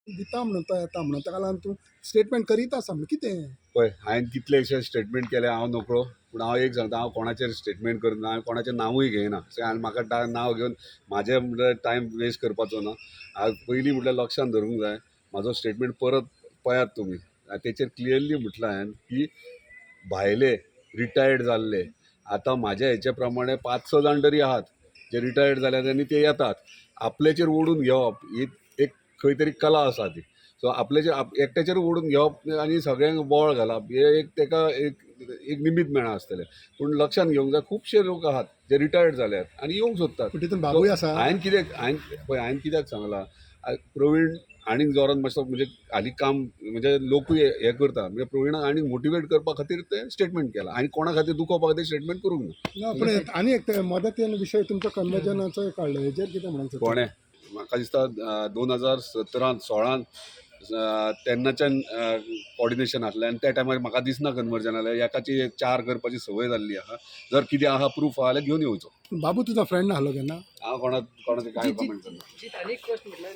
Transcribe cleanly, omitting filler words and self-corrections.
दिता म्हणून येता म्हणून ताका लागून तूं स्टेटमेंट करीत आसा म्हणून कितें पळय हांवें कितलेशे स्टेटमेंट केले हांव नकळो, पूण हांव एक सांगता, हांव कोणाचेर स्टेटमेंट करना, हांवें कोणाचें नांवूय घेयना. आनी म्हाका नांव घेवन म्हाजें म्हणल्यार टायम वेस्ट करपाचो ना. हांव पयलीं म्हणल्यार लक्षान धरूंक जाय, म्हाजो स्टेटमेंट परत पळयात तुमी. तेचेर क्लियरली म्हटलां हांवें की भायले रिटायर्ड जाल्ले आतां म्हाज्या हेचे प्रमाणे 5-6 जाण तरी आहात जे रिटायर्ड जाल्यात आनी ते येतात. आपल्याचेर ओडून घेवप ही एक खंय तरी कला आसा ती. सो आपल्याचेर एकट्याचेर ओडून घेवप आनी सगळ्यांक बोवाळ घालप हे एक ताका एक निमित मेळा आसतलें. पूण लक्षान घेवंक जाय खुबशे लोक आहात जे रिटायर्ड जाल्यात आनी येवंक सोदतात. पूण तितून बाबूय आसा. हांवें कित्याक सांगलां, प्रवीण आनीक जोरान मातसो म्हणजे हालीं काम म्हणजे लोकूय हे करता, म्हणजे प्रवीणाक आनीक मोटिवेट करपा खातीर ते स्टेटमेंट केला. आनी कोणा खातीर दुखोवपा खातीर स्टेटमेंट करूंक ना. ना, पण आनी एक मदत विशय तुमचो कन्वर्जनाचो काडलो हेजेर कितें म्हणून कोणें म्हाका दिसता 2017-16 तेन्नाच्यान कॉर्डिनेशन आसलें आनी त्या टायमार म्हाका दिसना कन्वर्जन जालें. एकाची 4 करपाची संवय जाल्ली आहा. जर कितें आहा प्रूफ आहा जाल्यार घेवन येवचो. बाबू तुजो फ्रेंड आसलो केन्ना हांव कोणाचें कांय कमेंट करना.